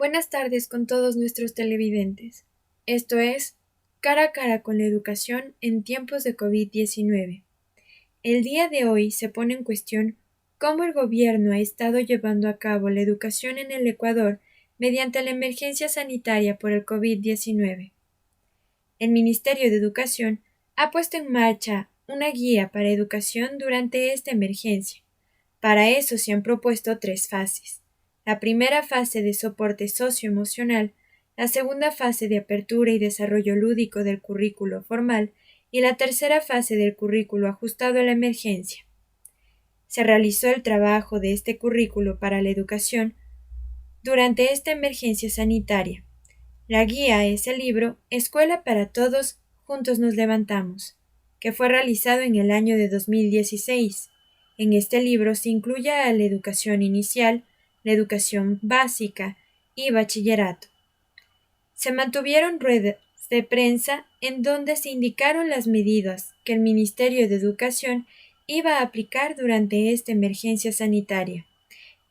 Buenas tardes con todos nuestros televidentes. Esto es Cara a cara con la educación en tiempos de COVID-19. El día de hoy se pone en cuestión cómo el gobierno ha estado llevando a cabo la educación en el Ecuador mediante la emergencia sanitaria por el COVID-19. El Ministerio de Educación ha puesto en marcha una guía para educación durante esta emergencia. Para eso se han propuesto 3 fases. La primera fase de soporte socioemocional, la segunda fase de apertura y desarrollo lúdico del currículo formal y la tercera fase del currículo ajustado a la emergencia. Se realizó el trabajo de este currículo para la educación durante esta emergencia sanitaria. La guía es el libro Escuela para Todos, Juntos nos levantamos, que fue realizado en el año de 2016. En este libro se incluye a la educación inicial, la educación básica y bachillerato. Se mantuvieron ruedas de prensa en donde se indicaron las medidas que el Ministerio de Educación iba a aplicar durante esta emergencia sanitaria,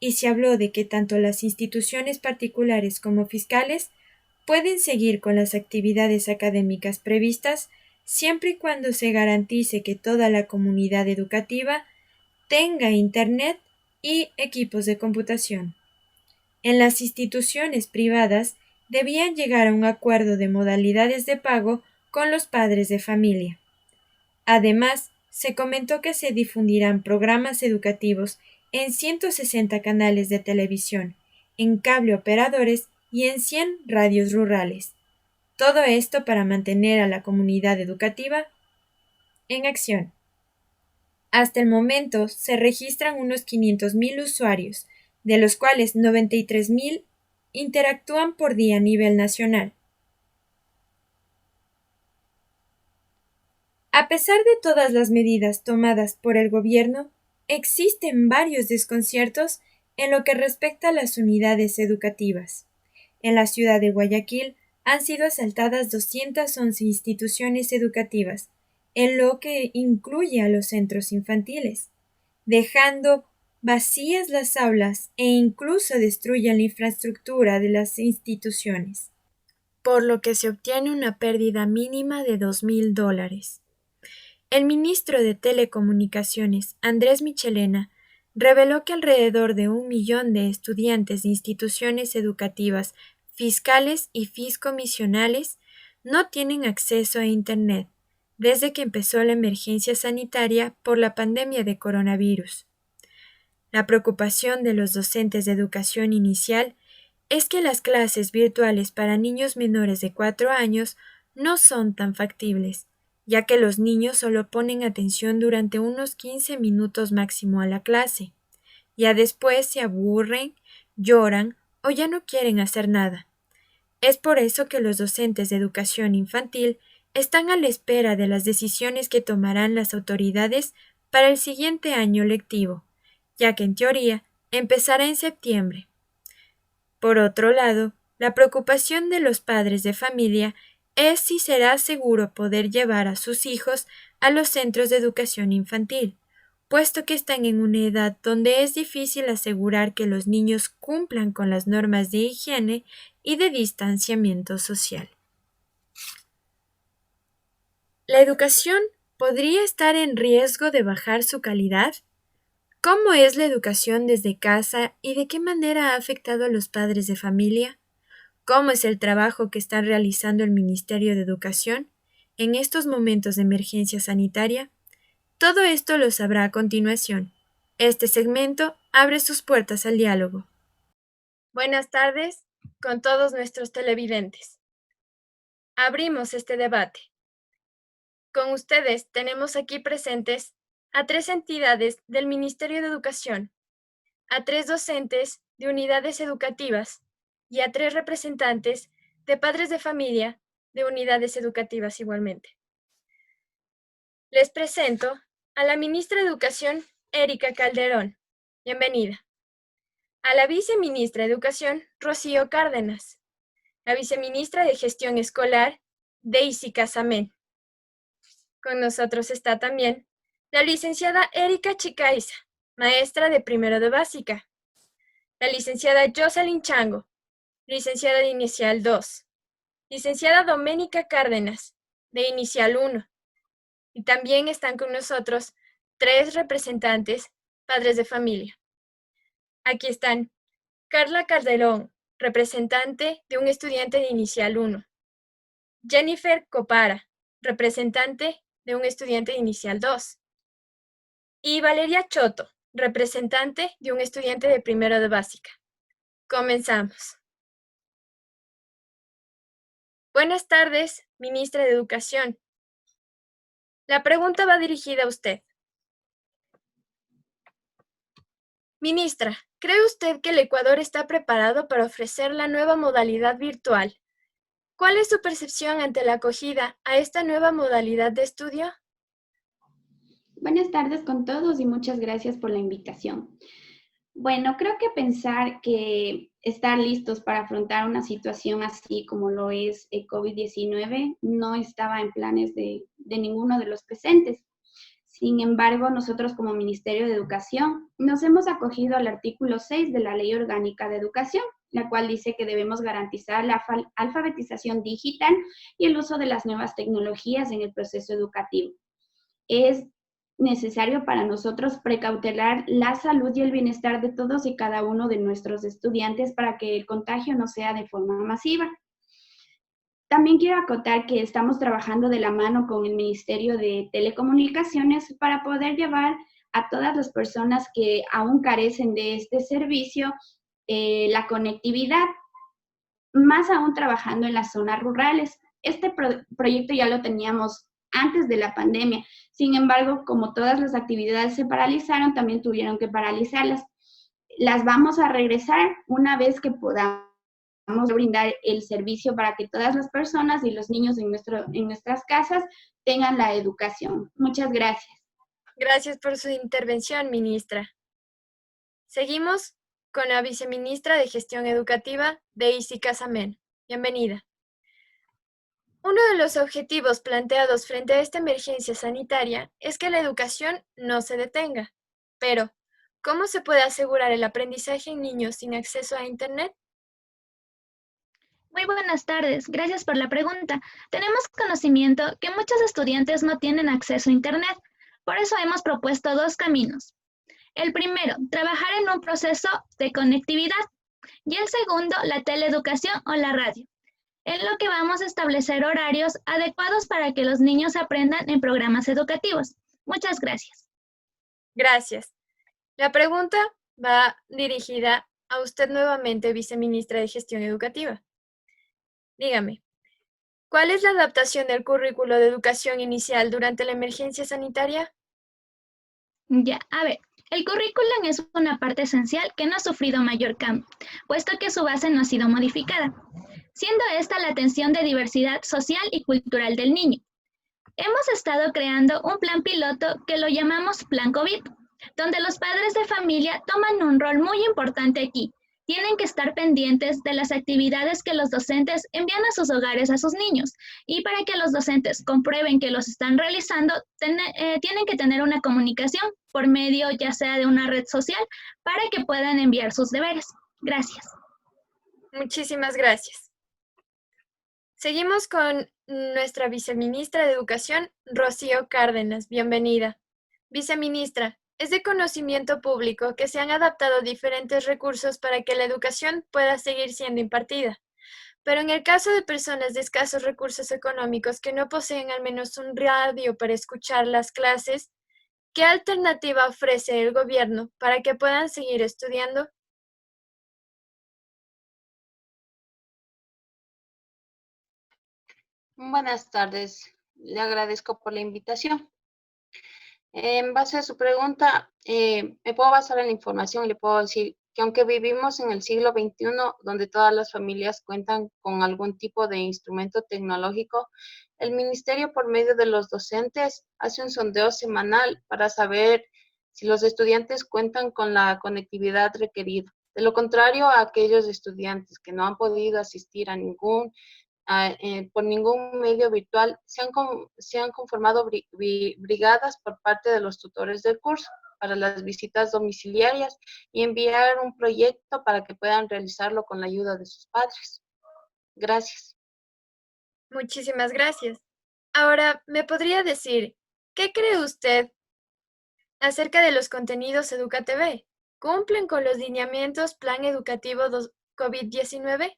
y se habló de que tanto las instituciones particulares como fiscales pueden seguir con las actividades académicas previstas siempre y cuando se garantice que toda la comunidad educativa tenga Internet y equipos de computación. En las instituciones privadas debían llegar a un acuerdo de modalidades de pago con los padres de familia. Además, se comentó que se difundirán programas educativos en 160 canales de televisión, en cable operadores y en 100 radios rurales. Todo esto para mantener a la comunidad educativa en acción. Hasta el momento se registran unos 500.000 usuarios, de los cuales 93.000 interactúan por día a nivel nacional. A pesar de todas las medidas tomadas por el gobierno, existen varios desconciertos en lo que respecta a las unidades educativas. En la ciudad de Guayaquil han sido asaltadas 211 instituciones educativas, en lo que incluye a los centros infantiles, dejando vacías las aulas e incluso destruyen la infraestructura de las instituciones, por lo que se obtiene una pérdida mínima de $2.000. El ministro de Telecomunicaciones, Andrés Michelena, reveló que alrededor de 1 millón de estudiantes de instituciones educativas, fiscales y fiscomisionales no tienen acceso a Internet desde que empezó la emergencia sanitaria por la pandemia de coronavirus. La preocupación de los docentes de educación inicial es que las clases virtuales para niños menores de 4 años no son tan factibles, ya que los niños solo ponen atención durante unos 15 minutos máximo a la clase. Ya después se aburren, lloran o ya no quieren hacer nada. Es por eso que los docentes de educación infantil están a la espera de las decisiones que tomarán las autoridades para el siguiente año lectivo, ya que en teoría empezará en septiembre. Por otro lado, la preocupación de los padres de familia es si será seguro poder llevar a sus hijos a los centros de educación infantil, puesto que están en una edad donde es difícil asegurar que los niños cumplan con las normas de higiene y de distanciamiento social. ¿La educación podría estar en riesgo de bajar su calidad? ¿Cómo es la educación desde casa y de qué manera ha afectado a los padres de familia? ¿Cómo es el trabajo que está realizando el Ministerio de Educación en estos momentos de emergencia sanitaria? Todo esto lo sabrá a continuación. Este segmento abre sus puertas al diálogo. Buenas tardes con todos nuestros televidentes. Abrimos este debate. Con ustedes tenemos aquí presentes a 3 entidades del Ministerio de Educación, a 3 docentes de unidades educativas y a 3 representantes de padres de familia de unidades educativas igualmente. Les presento a la ministra de Educación, Erika Calderón. Bienvenida. A la viceministra de Educación, Rocío Cárdenas. La viceministra de Gestión Escolar, Daisy Casamén. Con nosotros está también la licenciada Erika Chicaiza, maestra de primero de básica. La licenciada Jocelyn Chango, licenciada de Inicial 2, licenciada Doménica Cárdenas, de Inicial 1, y también están con nosotros 3 representantes, padres de familia. Aquí están Carla Calderón, representante de un estudiante de Inicial 1. Jennifer Copara, representante de un estudiante de Inicial 2. Y Valeria Choto, representante de un estudiante de primero de básica. Comenzamos. Buenas tardes, ministra de Educación. La pregunta va dirigida a usted. Ministra, ¿cree usted que el Ecuador está preparado para ofrecer la nueva modalidad virtual? ¿Cuál es su percepción ante la acogida a esta nueva modalidad de estudio? Buenas tardes con todos y muchas gracias por la invitación. Bueno, creo que pensar que estar listos para afrontar una situación así como lo es el COVID-19 no estaba en planes de ninguno de los presentes. Sin embargo, nosotros como Ministerio de Educación nos hemos acogido al artículo 6 de la Ley Orgánica de Educación, la cual dice que debemos garantizar la alfabetización digital y el uso de las nuevas tecnologías en el proceso educativo. Es necesario para nosotros precautelar la salud y el bienestar de todos y cada uno de nuestros estudiantes para que el contagio no sea de forma masiva. También quiero acotar que estamos trabajando de la mano con el Ministerio de Telecomunicaciones para poder llevar a todas las personas que aún carecen de este servicio la conectividad, más aún trabajando en las zonas rurales. Este proyecto ya lo teníamos antes de la pandemia. Sin embargo, como todas las actividades se paralizaron, también tuvieron que paralizarlas. Las vamos a regresar una vez que podamos brindar el servicio para que todas las personas y los niños en nuestras casas tengan la educación. Muchas gracias. Gracias por su intervención, ministra. Seguimos con la viceministra de Gestión Educativa, Daisy Casamén. Bienvenida. Uno de los objetivos planteados frente a esta emergencia sanitaria es que la educación no se detenga. Pero, ¿cómo se puede asegurar el aprendizaje en niños sin acceso a Internet? Muy buenas tardes, gracias por la pregunta. Tenemos conocimiento que muchos estudiantes no tienen acceso a Internet, por eso hemos propuesto dos caminos. El primero, trabajar en un proceso de conectividad y el segundo, la teleeducación o la radio, en lo que vamos a establecer horarios adecuados para que los niños aprendan en programas educativos. Muchas gracias. Gracias. La pregunta va dirigida a usted nuevamente, viceministra de Gestión Educativa. Dígame, ¿cuál es la adaptación del currículo de educación inicial durante la emergencia sanitaria? Ya, a ver, el currículum es una parte esencial que no ha sufrido mayor cambio, puesto que su base no ha sido modificada, siendo esta la atención de diversidad social y cultural del niño. Hemos estado creando un plan piloto que lo llamamos Plan COVID, donde los padres de familia toman un rol muy importante aquí. Tienen que estar pendientes de las actividades que los docentes envían a sus hogares a sus niños y para que los docentes comprueben que los están realizando, tienen que tener una comunicación por medio ya sea de una red social para que puedan enviar sus deberes. Gracias. Muchísimas gracias. Seguimos con nuestra viceministra de Educación, Rocío Cárdenas. Bienvenida. Viceministra, es de conocimiento público que se han adaptado diferentes recursos para que la educación pueda seguir siendo impartida. Pero en el caso de personas de escasos recursos económicos que no poseen al menos un radio para escuchar las clases, ¿qué alternativa ofrece el gobierno para que puedan seguir estudiando? Buenas tardes, le agradezco por la invitación. En base a su pregunta, me puedo basar en la información y le puedo decir que aunque vivimos en el siglo XXI, donde todas las familias cuentan con algún tipo de instrumento tecnológico, el Ministerio, por medio de los docentes, hace un sondeo semanal para saber si los estudiantes cuentan con la conectividad requerida. De lo contrario, a aquellos estudiantes que no han podido asistir a por ningún medio virtual, se han conformado brigadas por parte de los tutores del curso. para las visitas domiciliarias y enviar un proyecto para que puedan realizarlo con la ayuda de sus padres. Gracias. Muchísimas gracias. Ahora, ¿me podría decir qué cree usted acerca de los contenidos EducaTV? ¿Cumplen con los lineamientos Plan Educativo COVID-19?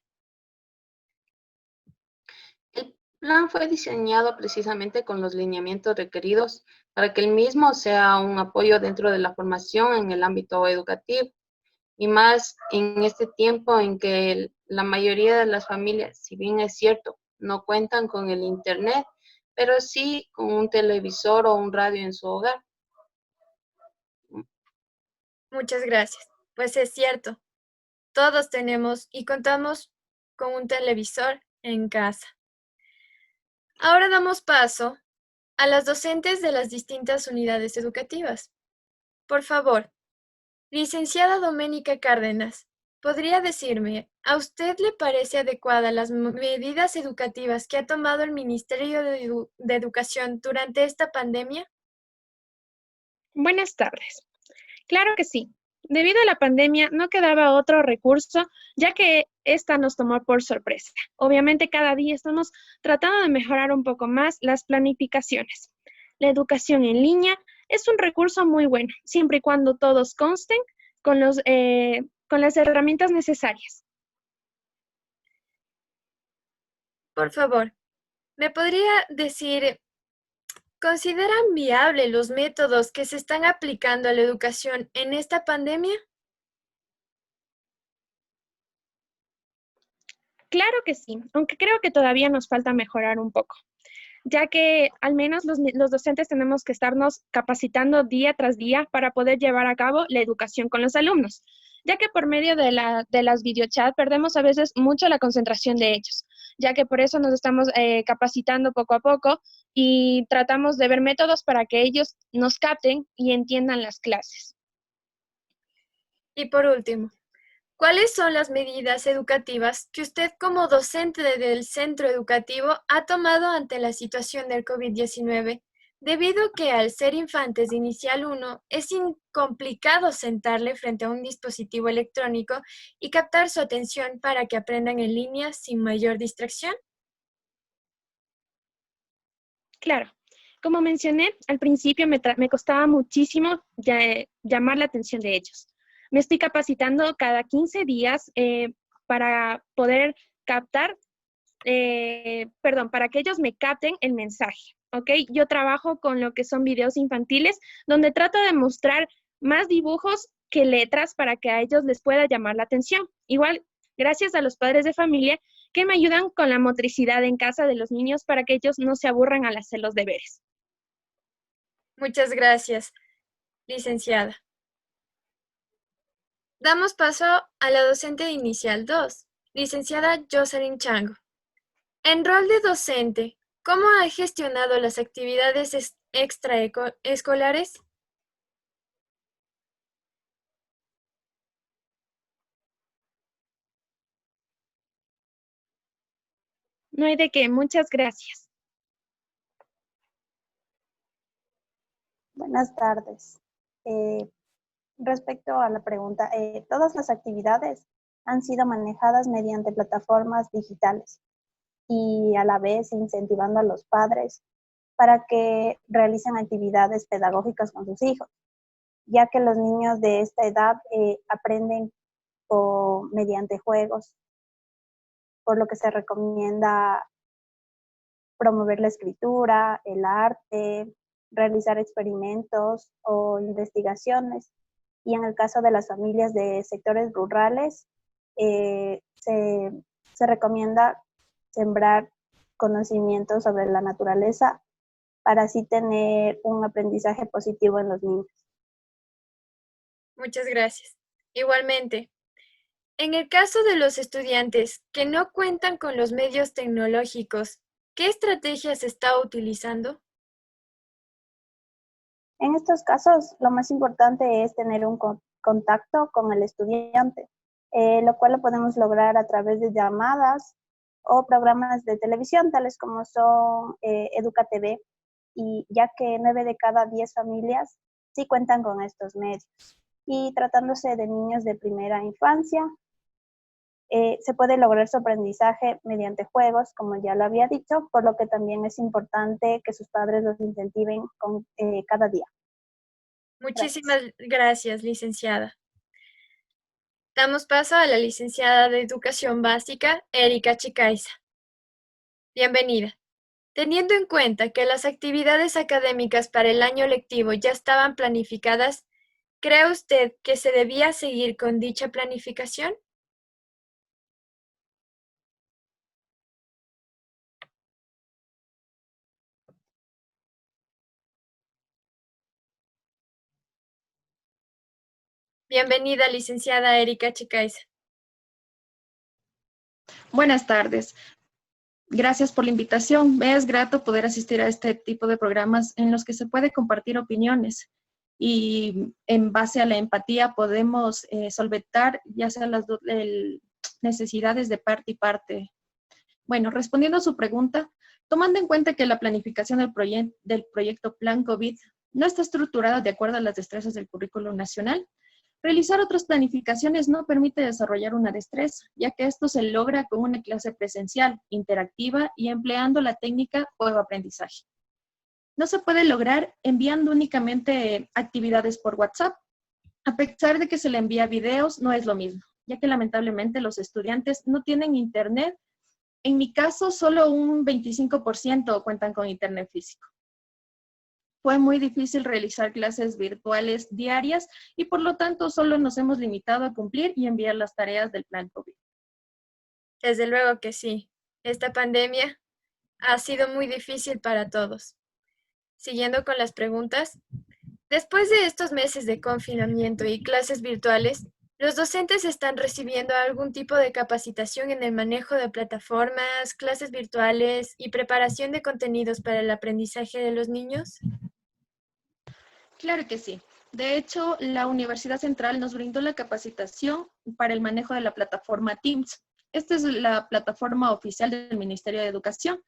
El plan fue diseñado precisamente con los lineamientos requeridos para que el mismo sea un apoyo dentro de la formación en el ámbito educativo y más en este tiempo en que la mayoría de las familias, si bien es cierto, no cuentan con el internet, pero sí con un televisor o un radio en su hogar. Muchas gracias. Pues es cierto, todos tenemos y contamos con un televisor en casa. Ahora damos paso a las docentes de las distintas unidades educativas. Por favor, licenciada Doménica Cárdenas, ¿podría decirme, a usted le parece adecuada las medidas educativas que ha tomado el Ministerio de Educación durante esta pandemia? Buenas tardes. Claro que sí. Debido a la pandemia no quedaba otro recurso, ya que esta nos tomó por sorpresa. Obviamente cada día estamos tratando de mejorar un poco más las planificaciones. La educación en línea es un recurso muy bueno, siempre y cuando todos consten con las herramientas necesarias. Por favor, ¿me podría decir, consideran viables los métodos que se están aplicando a la educación en esta pandemia? Claro que sí, aunque creo que todavía nos falta mejorar un poco, ya que al menos los docentes tenemos que estarnos capacitando día tras día para poder llevar a cabo la educación con los alumnos, ya que por medio de las videochats perdemos a veces mucho la concentración de ellos, ya que por eso nos estamos capacitando poco a poco y tratamos de ver métodos para que ellos nos capten y entiendan las clases. Y por último, ¿cuáles son las medidas educativas que usted como docente del centro educativo ha tomado ante la situación del COVID-19? Debido a que al ser infantes de Inicial 1 es complicado sentarle frente a un dispositivo electrónico y captar su atención para que aprendan en línea sin mayor distracción. Claro, como mencioné, al principio me costaba muchísimo llamar la atención de ellos. Me estoy capacitando cada 15 días para poder captar, para que ellos me capten el mensaje, ¿ok? Yo trabajo con lo que son videos infantiles, donde trato de mostrar más dibujos que letras para que a ellos les pueda llamar la atención. Igual, gracias a los padres de familia que me ayudan con la motricidad en casa de los niños para que ellos no se aburran al hacer los deberes. Muchas gracias, licenciada. Damos paso a la docente de Inicial 2, licenciada Jocelyn Chango. En rol de docente, ¿cómo ha gestionado las actividades extraescolares? No hay de qué, muchas gracias. Buenas tardes. Respecto a la pregunta, todas las actividades han sido manejadas mediante plataformas digitales y a la vez incentivando a los padres para que realicen actividades pedagógicas con sus hijos, ya que los niños de esta edad aprenden mediante juegos, por lo que se recomienda promover la escritura, el arte, realizar experimentos o investigaciones. Y en el caso de las familias de sectores rurales, se recomienda sembrar conocimientos sobre la naturaleza para así tener un aprendizaje positivo en los niños. Muchas gracias. Igualmente, en el caso de los estudiantes que no cuentan con los medios tecnológicos, ¿qué estrategias está utilizando? En estos casos, lo más importante es tener un contacto con el estudiante, lo cual lo podemos lograr a través de llamadas o programas de televisión, tales como son EducaTV, y ya que 9 de cada 10 familias sí cuentan con estos medios. Y tratándose de niños de primera infancia, se puede lograr su aprendizaje mediante juegos, como ya lo había dicho, por lo que también es importante que sus padres los incentiven cada día. Muchísimas gracias, licenciada. Damos paso a la licenciada de Educación Básica, Erika Chicaiza. Bienvenida. Teniendo en cuenta que las actividades académicas para el año lectivo ya estaban planificadas, ¿cree usted que se debía seguir con dicha planificación? Bienvenida, licenciada Erika Chicaiza. Buenas tardes. Gracias por la invitación. Me es grato poder asistir a este tipo de programas en los que se puede compartir opiniones y en base a la empatía podemos solventar ya sea las necesidades de parte y parte. Bueno, respondiendo a su pregunta, tomando en cuenta que la planificación del proyecto Plan COVID no está estructurada de acuerdo a las destrezas del currículo nacional, realizar otras planificaciones no permite desarrollar una destreza, ya que esto se logra con una clase presencial, interactiva y empleando la técnica juego-aprendizaje. No se puede lograr enviando únicamente actividades por WhatsApp. A pesar de que se le envía videos, no es lo mismo, ya que lamentablemente los estudiantes no tienen internet. En mi caso, solo un 25% cuentan con internet físico. Fue muy difícil realizar clases virtuales diarias y por lo tanto solo nos hemos limitado a cumplir y enviar las tareas del plan COVID. Desde luego que sí. Esta pandemia ha sido muy difícil para todos. Siguiendo con las preguntas, después de estos meses de confinamiento y clases virtuales, ¿los docentes están recibiendo algún tipo de capacitación en el manejo de plataformas, clases virtuales y preparación de contenidos para el aprendizaje de los niños? Claro que sí. De hecho, la Universidad Central nos brindó la capacitación para el manejo de la plataforma Teams. Esta es la plataforma oficial del Ministerio de Educación,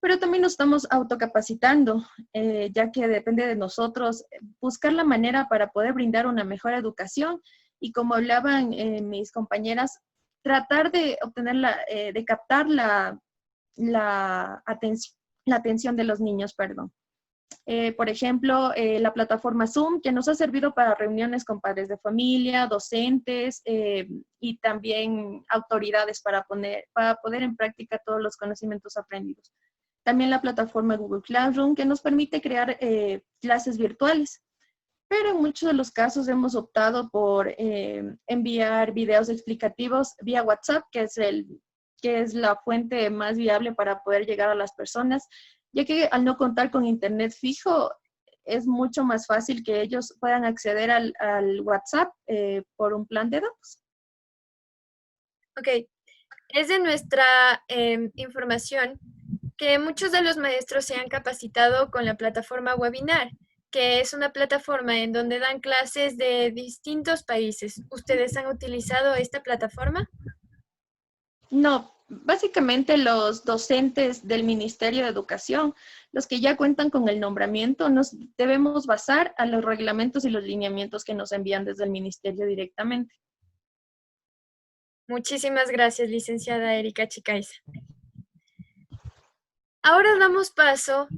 pero también nos estamos autocapacitando, ya que depende de nosotros buscar la manera para poder brindar una mejor educación y como hablaban mis compañeras, tratar de obtener de captar la atención de los niños, perdón. Por ejemplo, la plataforma Zoom, que nos ha servido para reuniones con padres de familia, docentes y también autoridades para poder en práctica todos los conocimientos aprendidos. También la plataforma Google Classroom, que nos permite crear clases virtuales. Pero en muchos de los casos hemos optado por enviar videos explicativos vía WhatsApp, que es la fuente más viable para poder llegar a las personas, ya que al no contar con internet fijo, es mucho más fácil que ellos puedan acceder al WhatsApp por un plan de datos. Ok, es de nuestra información que muchos de los maestros se han capacitado con la plataforma Webinar, que es una plataforma en donde dan clases de distintos países. ¿Ustedes han utilizado esta plataforma? No, básicamente los docentes del Ministerio de Educación, los que ya cuentan con el nombramiento, nos debemos basar a los reglamentos y los lineamientos que nos envían desde el Ministerio directamente. Muchísimas gracias, licenciada Erika Chicaiza. Ahora damos paso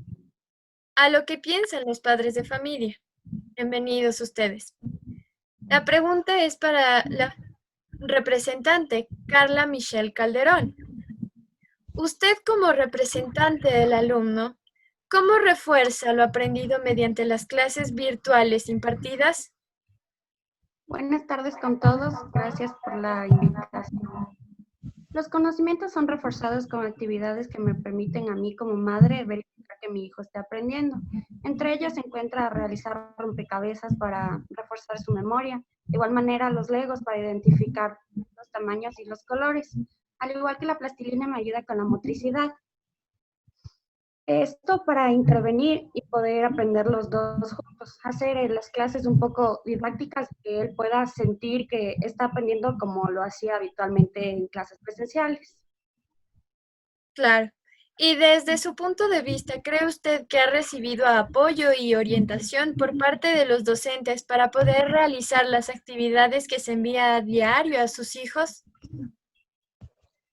a lo que piensan los padres de familia. Bienvenidos ustedes. La pregunta es para la representante Carla Michelle Calderón. Usted como representante del alumno, ¿cómo refuerza lo aprendido mediante las clases virtuales impartidas? Buenas tardes con todos, gracias por la invitación. Los conocimientos son reforzados con actividades que me permiten a mí como madre verificar que mi hijo esté aprendiendo. Entre ellas se encuentra realizar rompecabezas para reforzar su memoria, de igual manera los legos para identificar los tamaños y los colores, al igual que la plastilina me ayuda con la motricidad. Esto para intervenir y poder aprender los dos juntos, hacer las clases un poco didácticas, que él pueda sentir que está aprendiendo como lo hacía habitualmente en clases presenciales. Claro. Y desde su punto de vista, ¿cree usted que ha recibido apoyo y orientación por parte de los docentes para poder realizar las actividades que se envía a diario a sus hijos?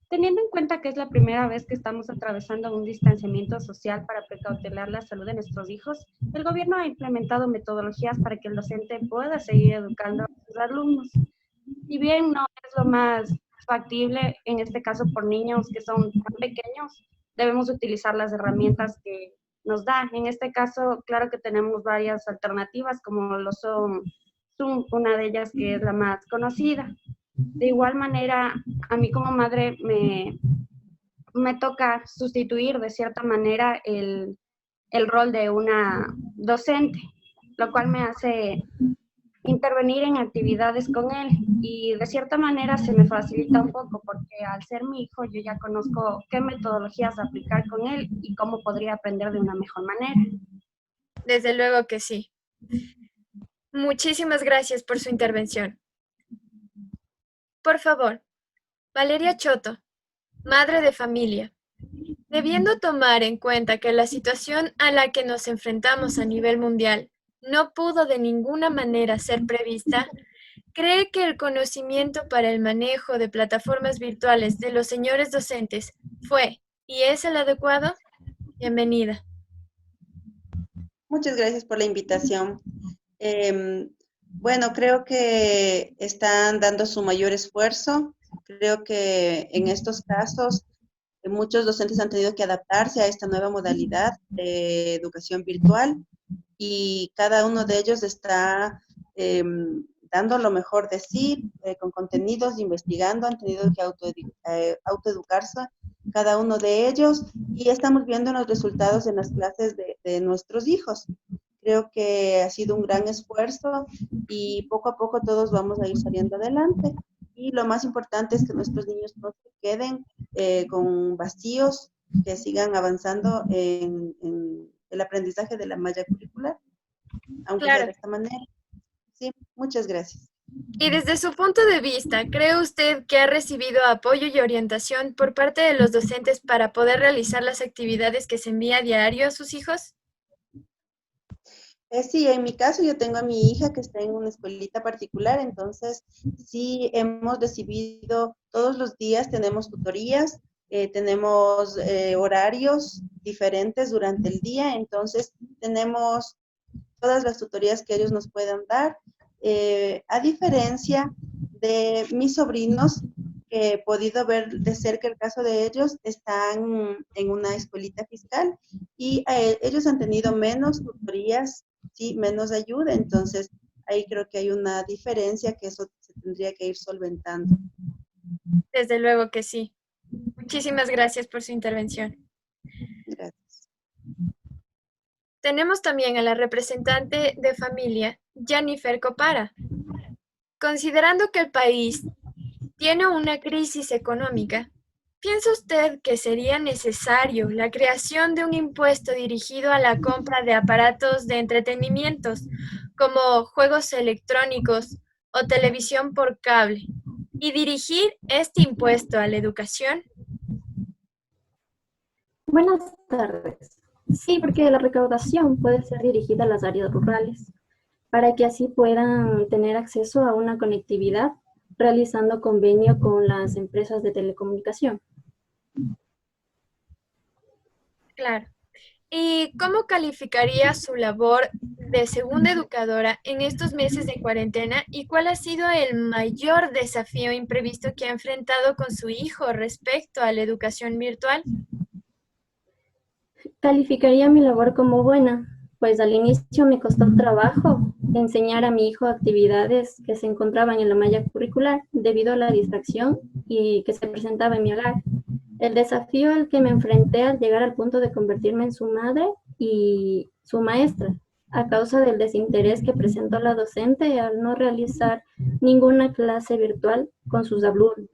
Teniendo en cuenta que es la primera vez que estamos atravesando un distanciamiento social para precautelar la salud de nuestros hijos, el gobierno ha implementado metodologías para que el docente pueda seguir educando a sus alumnos. Si bien no es lo más factible, en este caso por niños que son tan pequeños, debemos utilizar las herramientas que nos da. En este caso, claro que tenemos varias alternativas, como lo son Zoom, una de ellas que es la más conocida. De igual manera, a mí como madre me toca sustituir de cierta manera el rol de una docente, lo cual me hace intervenir en actividades con él y de cierta manera se me facilita un poco porque al ser mi hijo yo ya conozco qué metodologías aplicar con él y cómo podría aprender de una mejor manera. Desde luego que sí. Muchísimas gracias por su intervención. Por favor, Valeria Choto, madre de familia, debiendo tomar en cuenta que la situación a la que nos enfrentamos a nivel mundial no pudo de ninguna manera ser prevista, ¿cree que el conocimiento para el manejo de plataformas virtuales de los señores docentes fue y es el adecuado? Bienvenida. Muchas gracias por la invitación. Bueno, creo que están dando su mayor esfuerzo. Creo que en estos casos muchos docentes han tenido que adaptarse a esta nueva modalidad de educación virtual y cada uno de ellos está dando lo mejor de sí, con contenidos, investigando, han tenido que autoeducarse cada uno de ellos y estamos viendo los resultados en las clases de nuestros hijos. Creo que ha sido un gran esfuerzo y poco a poco todos vamos a ir saliendo adelante. Y lo más importante es que nuestros niños no se queden con vacíos, que sigan avanzando en el aprendizaje de la malla curricular, aunque sea de esta manera. Sí, muchas gracias. Y desde su punto de vista, ¿cree usted que ha recibido apoyo y orientación por parte de los docentes para poder realizar las actividades que se envía a diario a sus hijos? Sí, en mi caso yo tengo a mi hija que está en una escuelita particular, entonces sí hemos recibido todos los días, tenemos tutorías, tenemos horarios diferentes durante el día, entonces tenemos todas las tutorías que ellos nos puedan dar. A diferencia de mis sobrinos, que he podido ver de cerca el caso de ellos, están en una escuelita fiscal y ellos han tenido menos tutorías, sí, menos ayuda, entonces ahí creo que hay una diferencia que eso se tendría que ir solventando. Desde luego que sí. Muchísimas gracias por su intervención. Gracias. Tenemos también a la representante de familia, Jennifer Copara. Considerando que el país tiene una crisis económica, ¿piensa usted que sería necesario la creación de un impuesto dirigido a la compra de aparatos de entretenimientos como juegos electrónicos o televisión por cable y dirigir este impuesto a la educación? Buenas tardes. Sí, porque la recaudación puede ser dirigida a las áreas rurales para que así puedan tener acceso a una conectividad realizando convenio con las empresas de telecomunicación. Claro. ¿Y cómo calificaría su labor de segunda educadora en estos meses de cuarentena y cuál ha sido el mayor desafío imprevisto que ha enfrentado con su hijo respecto a la educación virtual? Calificaría mi labor como buena, pues al inicio me costó trabajo enseñar a mi hijo actividades que se encontraban en la malla curricular debido a la distracción y que se presentaba en mi hogar. El desafío al que me enfrenté al llegar al punto de convertirme en su madre y su maestra, a causa del desinterés que presentó la docente al no realizar ninguna clase virtual con sus alumnos.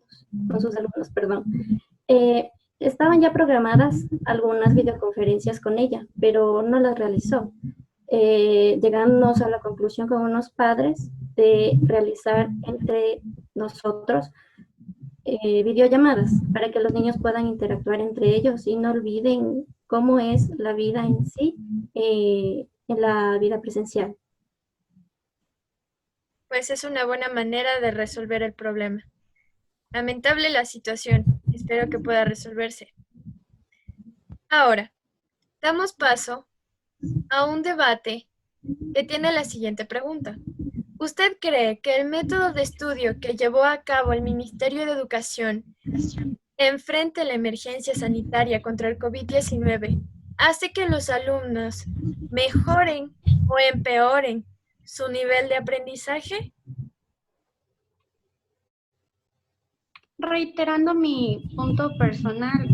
Estaban ya programadas algunas videoconferencias con ella, pero no las realizó. Llegamos a la conclusión con unos padres de realizar entre nosotros videollamadas para que los niños puedan interactuar entre ellos y no olviden cómo es la vida en sí, en la vida presencial. Pues es una buena manera de resolver el problema. Lamentable la situación. Espero que pueda resolverse. Ahora, damos paso a un debate que tiene la siguiente pregunta. ¿Usted cree que el método de estudio que llevó a cabo el Ministerio de Educación enfrente a la emergencia sanitaria contra el COVID-19 hace que los alumnos mejoren o empeoren su nivel de aprendizaje? Reiterando mi punto personal,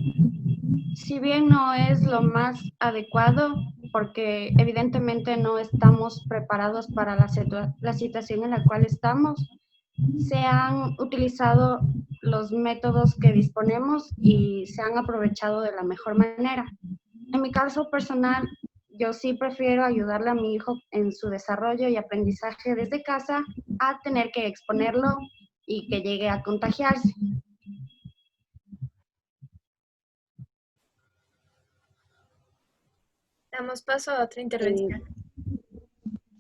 si bien no es lo más adecuado, porque evidentemente no estamos preparados para la situación en la cual estamos, se han utilizado los métodos que disponemos y se han aprovechado de la mejor manera. En mi caso personal, yo sí prefiero ayudarle a mi hijo en su desarrollo y aprendizaje desde casa a tener que exponerlo y que llegue a contagiarse. Damos paso a otra intervención.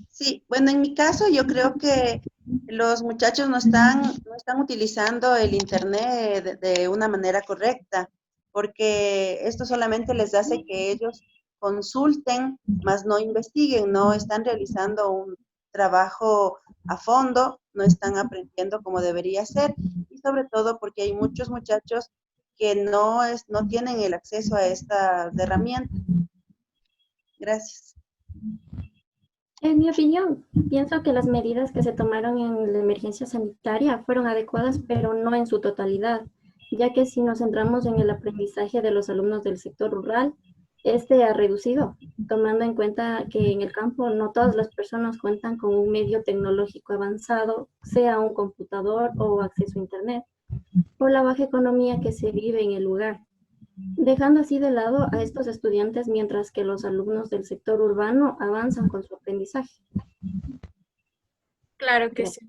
Sí, bueno, en mi caso yo creo que los muchachos no están utilizando el Internet de una manera correcta, porque esto solamente les hace que ellos consulten, más no investiguen, no están realizando un trabajo a fondo, no están aprendiendo como debería ser, y sobre todo porque hay muchos muchachos que no tienen el acceso a esta herramienta. Gracias. En mi opinión, pienso que las medidas que se tomaron en la emergencia sanitaria fueron adecuadas, pero no en su totalidad, ya que si nos centramos en el aprendizaje de los alumnos del sector rural, este ha reducido, tomando en cuenta que en el campo no todas las personas cuentan con un medio tecnológico avanzado, sea un computador o acceso a Internet, por la baja economía que se vive en el lugar, dejando así de lado a estos estudiantes mientras que los alumnos del sector urbano avanzan con su aprendizaje. Claro que sí.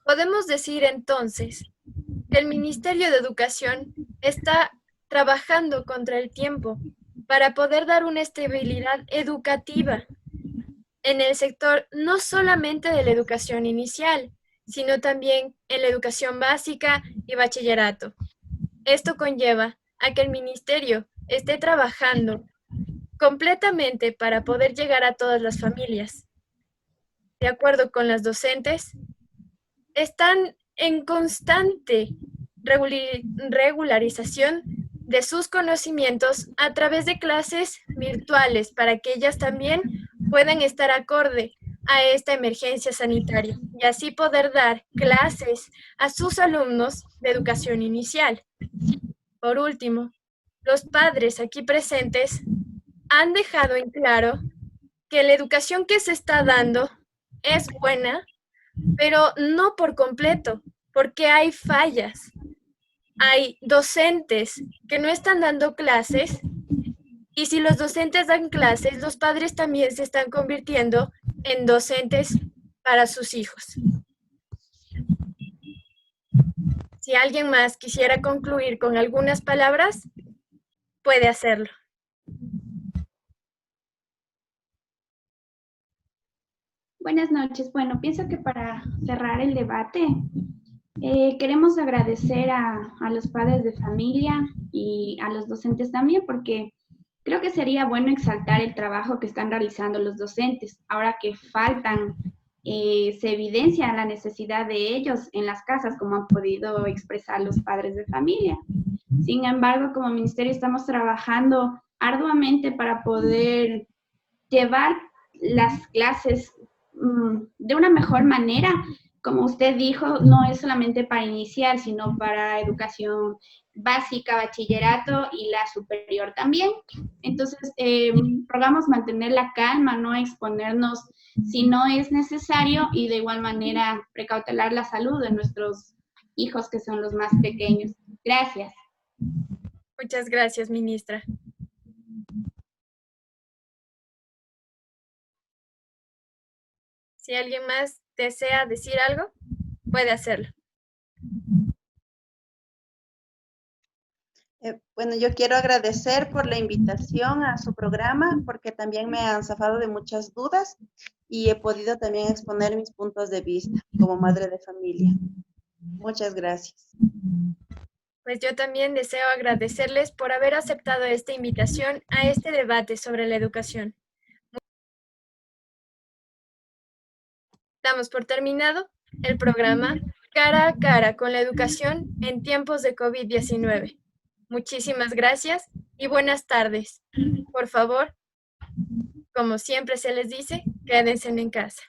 Podemos decir entonces que el Ministerio de Educación está trabajando contra el tiempo para poder dar una estabilidad educativa en el sector no solamente de la educación inicial, sino también en la educación básica y bachillerato. Esto conlleva a que el ministerio esté trabajando completamente para poder llegar a todas las familias. De acuerdo con las docentes, están en constante regularización de sus conocimientos a través de clases virtuales para que ellas también puedan estar acorde a esta emergencia sanitaria y así poder dar clases a sus alumnos de educación inicial. Por último, los padres aquí presentes han dejado en claro que la educación que se está dando es buena, pero no por completo, porque hay fallas. Hay docentes que no están dando clases y si los docentes dan clases, los padres también se están convirtiendo en docentes para sus hijos. Si alguien más quisiera concluir con algunas palabras, puede hacerlo. Buenas noches. Bueno, pienso que para cerrar el debate, queremos agradecer a los padres de familia y a los docentes también, porque creo que sería bueno exaltar el trabajo que están realizando los docentes. Ahora que faltan, se evidencia la necesidad de ellos en las casas, como han podido expresar los padres de familia. Sin embargo, como ministerio estamos trabajando arduamente para poder llevar las clases de una mejor manera. Como usted dijo, no es solamente para inicial, sino para educación básica, bachillerato y la superior también. Entonces, rogamos mantener la calma, no exponernos si no es necesario y de igual manera precautelar la salud de nuestros hijos que son los más pequeños. Gracias. Muchas gracias, ministra. Si alguien más desea decir algo, puede hacerlo. Bueno, yo quiero agradecer por la invitación a su programa, porque también me han zafado de muchas dudas y he podido también exponer mis puntos de vista como madre de familia. Muchas gracias. Pues yo también deseo agradecerles por haber aceptado esta invitación a este debate sobre la educación. Damos por terminado el programa Cara a Cara con la educación en tiempos de COVID-19. Muchísimas gracias y buenas tardes. Por favor, como siempre se les dice, quédense en casa.